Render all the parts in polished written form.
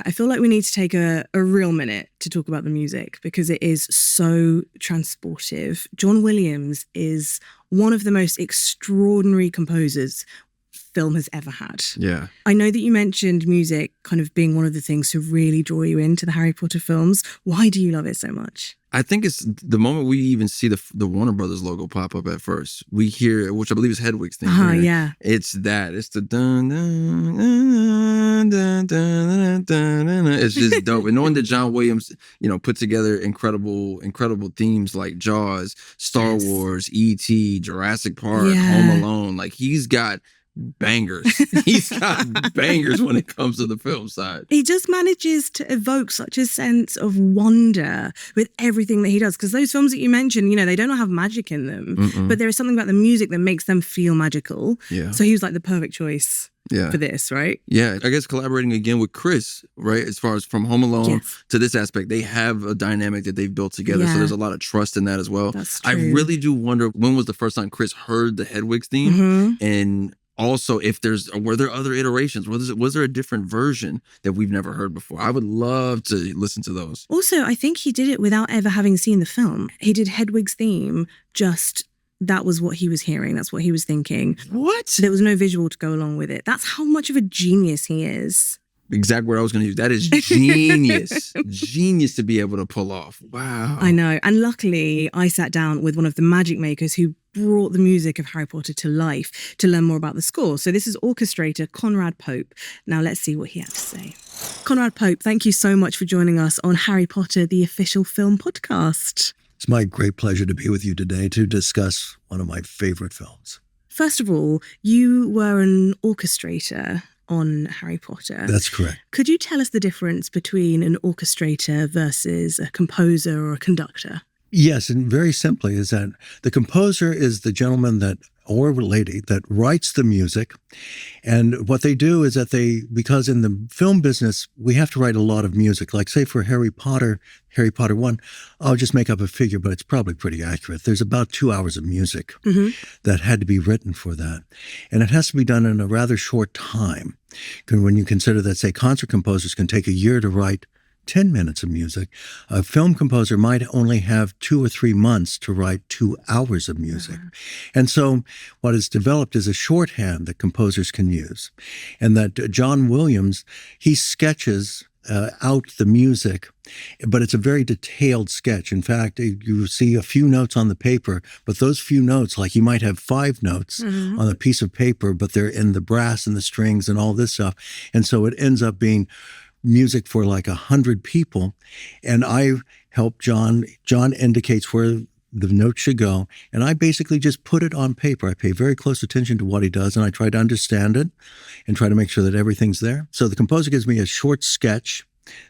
I feel like we need to take a real minute to talk about the music because it is so transportive. John Williams is one of the most extraordinary composers film has ever had. Yeah. I know that you mentioned music kind of being one of the things to really draw you into the Harry Potter films. Why do you love it so much? I think it's the moment we even see the Warner Brothers logo pop up at first. We hear, which I believe is Hedwig's theme. Yeah. It's that. It's the dun dun dun dun dun dun dun. It's just dope. And knowing that John Williams, put together incredible themes like Jaws, Star Wars, E.T., Jurassic Park, Home Alone. Like he's got bangers. He's got bangers when it comes to the film side. He just manages to evoke such a sense of wonder with everything that he does. Because those films that you mentioned, they don't have magic in them. But there is something about the music that makes them feel magical. Yeah. So he was like the perfect choice for this, right? Yeah. I guess collaborating again with Chris, right? As far as from Home Alone to this aspect, they have a dynamic that they've built together. So there's a lot of trust in that as well. That's true. I really do wonder when was the first time Chris heard the Hedwig's theme and also, were there other iterations? Was there a different version that we've never heard before? I would love to listen to those. Also, I think he did it without ever having seen the film. He did Hedwig's theme, that was what he was hearing. That's what he was thinking. What? There was no visual to go along with it. That's how much of a genius he is. Exact word I was going to use. That is genius. Genius to be able to pull off. Wow. I know. And luckily, I sat down with one of the magic makers who brought the music of Harry Potter to life to learn more about the score. So this is orchestrator Conrad Pope. Now let's see what he had to say. Conrad Pope, thank you so much for joining us on Harry Potter, the official film podcast. It's my great pleasure to be with you today to discuss one of my favorite films. First of all, you were an orchestrator on Harry Potter. That's correct. Could you tell us the difference between an orchestrator versus a composer or a conductor? Yes, and very simply is that the composer is the gentleman or lady that writes the music. And what they do is that because in the film business, we have to write a lot of music. Like say for Harry Potter 1, I'll just make up a figure, but it's probably pretty accurate. There's about 2 hours of music that had to be written for that. And it has to be done in a rather short time. When you consider that, say, concert composers can take a year to write 10 minutes of music. A film composer might only have 2 or 3 months to write 2 hours of music. And so what is developed is a shorthand that composers can use. And that John Williams, he sketches out the music, but it's a very detailed sketch. In fact, you see a few notes on the paper, but those few notes, like you might have 5 notes on a piece of paper, but they're in the brass and the strings and all this stuff. And so it ends up being music for like 100 people. And I help John. John indicates where the note should go. And I basically just put it on paper. I pay very close attention to what he does, and I try to understand it and try to make sure that everything's there. So the composer gives me a short sketch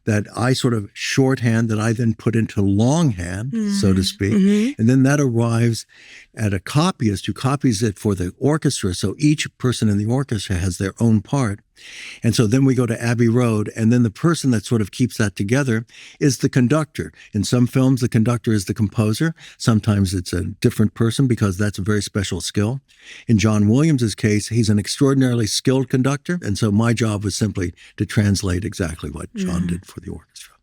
that I sort of shorthand that I then put into longhand, so to speak. And then that arrives at a copyist who copies it for the orchestra. So each person in the orchestra has their own part. And so then we go to Abbey Road, and then the person that sort of keeps that together is the conductor. In some films, the conductor is the composer. Sometimes it's a different person because that's a very special skill. In John Williams's case, he's an extraordinarily skilled conductor, and so my job was simply to translate exactly what John did for the orchestra.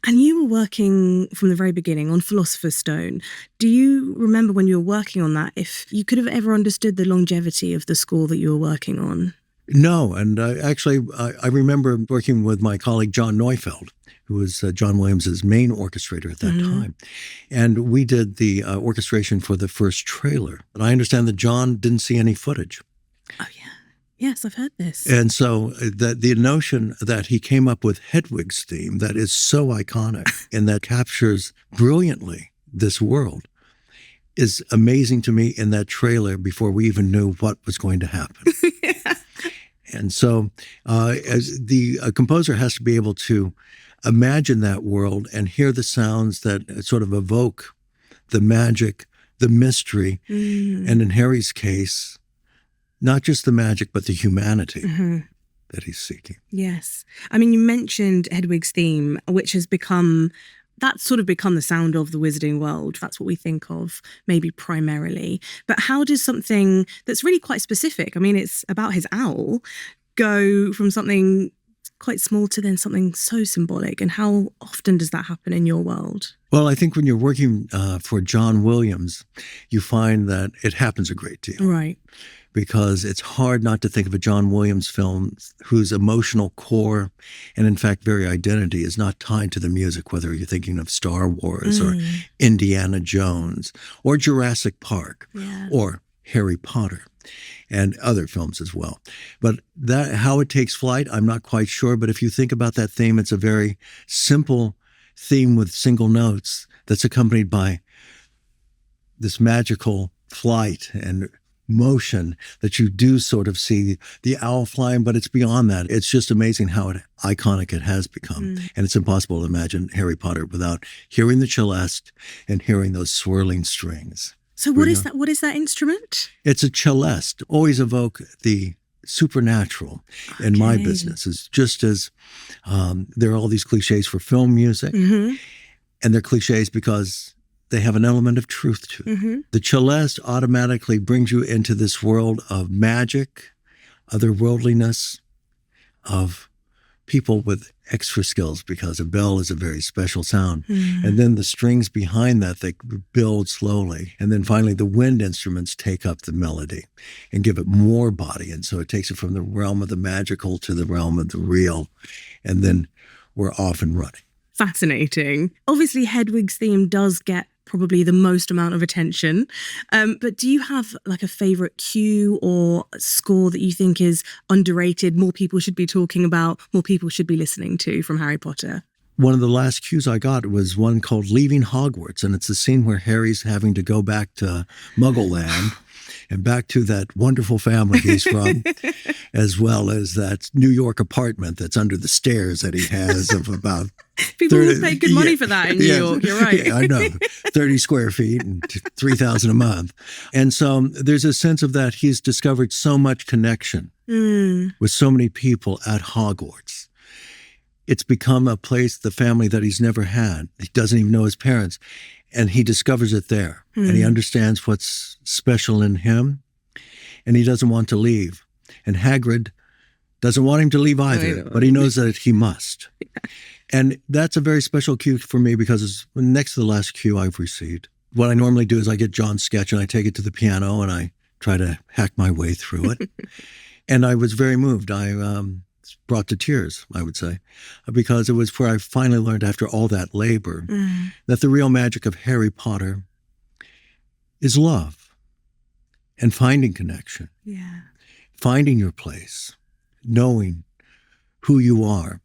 And you were working from the very beginning on Philosopher's Stone. Do you remember when you were working on that, if you could have ever understood the longevity of the score that you were working on? No, and I remember working with my colleague John Neufeld, who was John Williams's main orchestrator at that time. And we did the orchestration for the first trailer. And I understand that John didn't see any footage. Oh, yeah. Yes, I've heard this. And so the notion that he came up with Hedwig's theme that is so iconic and that captures brilliantly this world is amazing to me in that trailer before we even knew what was going to happen. And so as the composer has to be able to imagine that world and hear the sounds that sort of evoke the magic, the mystery, and in Harry's case, not just the magic, but the humanity that he's seeking. Yes. I mean, you mentioned Hedwig's theme, which has become... that's sort of become the sound of the wizarding world. That's what we think of, maybe primarily. But how does something that's really quite specific, I mean, it's about his owl, go from something quite small to then something so symbolic? And how often does that happen in your world? Well, I think when you're working for John Williams, you find that it happens a great deal. Right. Because it's hard not to think of a John Williams film whose emotional core and, in fact, very identity is not tied to the music, whether you're thinking of Star Wars or Indiana Jones or Jurassic Park or Harry Potter and other films as well. But that how it takes flight, I'm not quite sure. But if you think about that theme, it's a very simple theme with single notes that's accompanied by this magical flight and motion that you do sort of see the owl flying, but it's beyond that. It's just amazing how iconic it has become. And it's impossible to imagine Harry Potter without hearing the celeste and hearing those swirling strings. So what is that? What is that instrument? It's a celeste. Always evoke the supernatural in my business. It's just as there are all these cliches for film music, and they're cliches because they have an element of truth to it. The celeste automatically brings you into this world of magic, otherworldliness, of people with extra skills, because a bell is a very special sound. And then the strings behind that, they build slowly. And then finally, the wind instruments take up the melody and give it more body. And so it takes it from the realm of the magical to the realm of the real. And then we're off and running. Fascinating. Obviously, Hedwig's theme does get probably the most amount of attention. But do you have like a favorite cue or score that you think is underrated, more people should be talking about, more people should be listening to from Harry Potter? One of the last cues I got was one called Leaving Hogwarts, and it's the scene where Harry's having to go back to Muggle Land and back to that wonderful family he's from, as well as that New York apartment that's under the stairs that he has of about People will pay good money for that in New York, you're right. Yeah, I know. 30 square feet and $3,000 a month. And so there's a sense of that he's discovered so much connection with so many people at Hogwarts. It's become a place, the family that he's never had. He doesn't even know his parents. And he discovers it there. And he understands what's special in him. And he doesn't want to leave. And Hagrid doesn't want him to leave either, but he knows that he must. And that's a very special cue for me because it's next to the last cue I've received. What I normally do is I get John's sketch and I take it to the piano and I try to hack my way through it. And I was very moved. I brought to tears, I would say, because it was where I finally learned after all that labor that the real magic of Harry Potter is love and finding connection, finding your place, knowing who you are.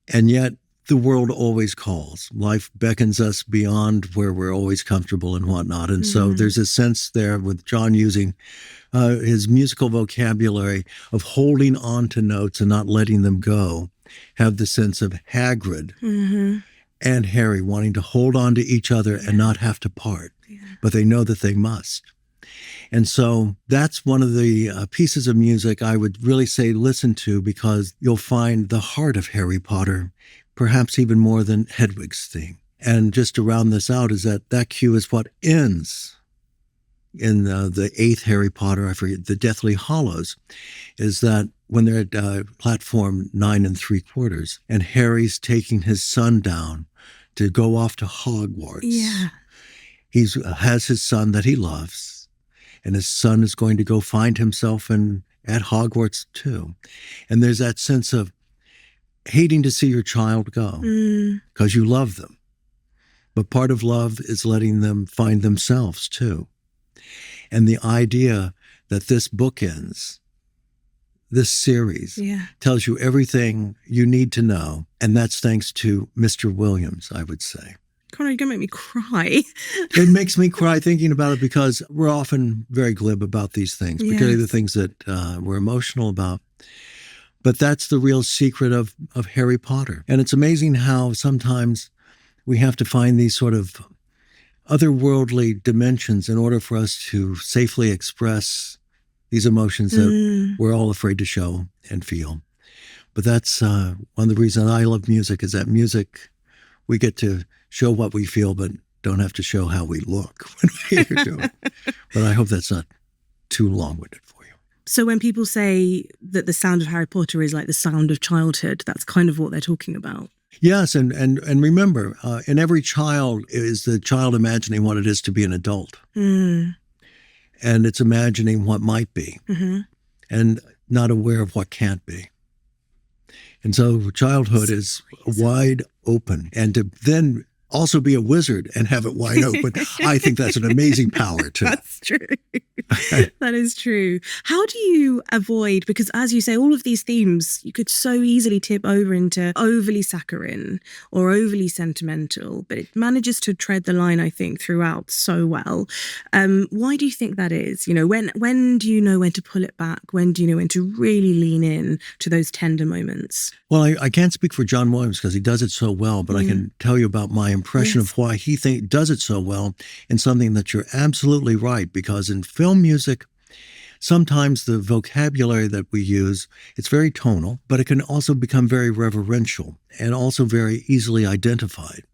And yet the world always calls. Life beckons us beyond where we're always comfortable and whatnot. And so there's a sense there with John using his musical vocabulary of holding on to notes and not letting them go, have the sense of Hagrid and Harry wanting to hold on to each other and not have to part, but they know that they must. And so that's one of the pieces of music I would really say listen to, because you'll find the heart of Harry Potter, perhaps even more than Hedwig's theme. And just to round this out is that cue is what ends in the eighth Harry Potter, I forget, the Deathly Hallows, is that when they're at platform 9 3/4 and Harry's taking his son down to go off to Hogwarts. He has his son that he loves. And his son is going to go find himself at Hogwarts too. And there's that sense of hating to see your child go because you love them. But part of love is letting them find themselves too. And the idea that this bookends, this series, tells you everything you need to know. And that's thanks to Mr. Williams, I would say. Connor, you're going to make me cry. It makes me cry thinking about it because we're often very glib about these things, particularly the things that we're emotional about. But that's the real secret of Harry Potter. And it's amazing how sometimes we have to find these sort of otherworldly dimensions in order for us to safely express these emotions that we're all afraid to show and feel. But that's one of the reasons I love music, is that music, we get to show what we feel, but don't have to show how we look when we do it. But I hope that's not too long-winded for you. So when people say that the sound of Harry Potter is like the sound of childhood, that's kind of what they're talking about. Yes, and remember, in every child is the child imagining what it is to be an adult. Mm. And it's imagining what might be and not aware of what can't be. And so childhood is wide open. And to then also be a wizard and have it wide open, I think that's an amazing power too. That's true. That is true. How do you avoid, because as you say, all of these themes, you could so easily tip over into overly saccharine or overly sentimental, but it manages to tread the line, I think, throughout so well. Why do you think that is? You know, when do you know when to pull it back? When do you know when to really lean in to those tender moments? Well, I can't speak for John Williams because he does it so well, but I can tell you about my impression of why he does it so well, and something that you're absolutely right, because in film music, sometimes the vocabulary that we use, it's very tonal, but it can also become very reverential and also very easily identified.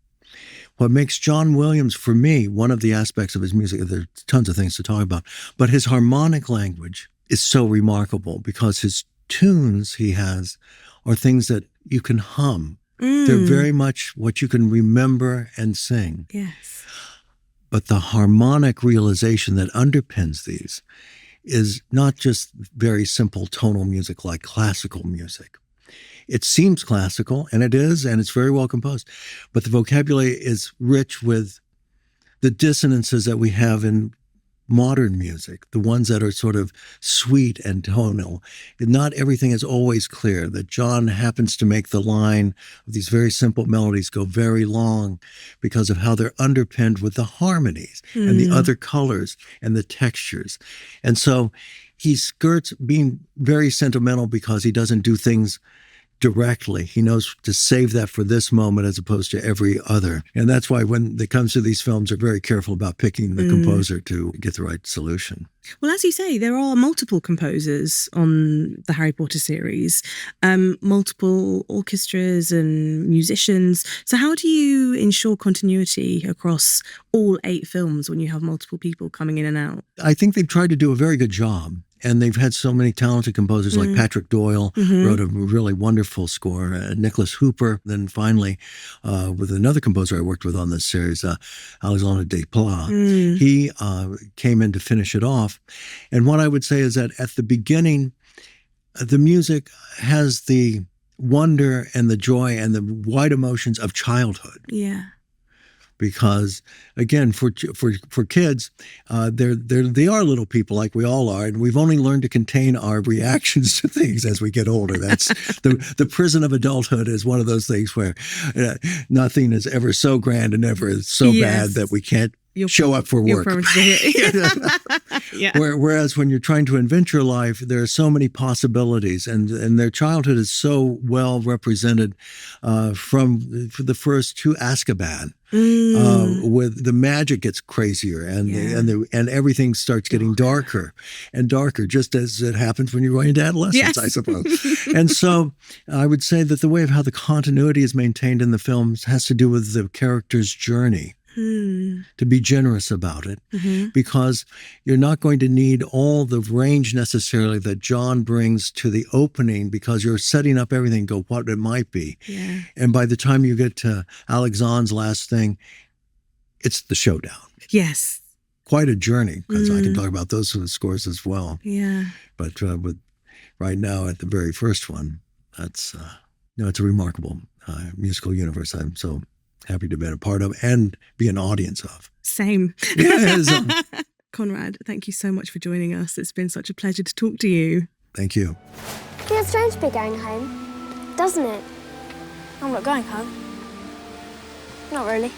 What makes John Williams, for me, one of the aspects of his music, there's tons of things to talk about, but his harmonic language is so remarkable because his tunes he has are things that you can hum. They're very much what you can remember and sing. Yes. But the harmonic realization that underpins these is not just very simple tonal music like classical music. It seems classical, and it is, and it's very well composed. But the vocabulary is rich with the dissonances that we have in modern music, the ones that are sort of sweet and tonal. Not everything is always clear, that John happens to make the line of these very simple melodies go very long because of how they're underpinned with the harmonies and the other colors and the textures. And so he skirts being very sentimental because he doesn't do things directly. He knows to save that for this moment as opposed to every other. And that's why when it comes to these films, they're very careful about picking the composer to get the right solution. Well, as you say, there are multiple composers on the Harry Potter series, multiple orchestras and musicians. So how do you ensure continuity across all 8 films when you have multiple people coming in and out? I think they've tried to do a very good job. And they've had so many talented composers like Patrick Doyle wrote a really wonderful score, Nicholas Hooper. Then finally, with another composer I worked with on this series, Alexandre Desplat, he came in to finish it off. And what I would say is that at the beginning, the music has the wonder and the joy and the wide emotions of childhood. Yeah. Because again, for kids, they are little people like we all are, and we've only learned to contain our reactions to things as we get older. That's the prison of adulthood is one of those things where nothing is ever so grand and ever so bad that we can't show up for work. Yeah. Whereas when you're trying to invent your life, there are so many possibilities, and their childhood is so well represented from the first to Azkaban. With the magic gets crazier and everything starts getting darker and darker, just as it happens when you're going into adolescence, I suppose. And so I would say that the way of how the continuity is maintained in the films has to do with the character's journey. To be generous about it, because you're not going to need all the range necessarily that John brings to the opening, because you're setting up everything, go what it might be. Yeah. And by the time you get to Alexandre's last thing, it's the showdown. Yes. Quite a journey, because I can talk about those sort of scores as well. Yeah. But with right now at the very first one, that's it's a remarkable musical universe. I'm so happy to be a part of and be an audience of. Same. Conrad, thank you so much for joining us. It's been such a pleasure to talk to you. Thank you. Feels strange to be going home, doesn't it? I'm not going home. Not really.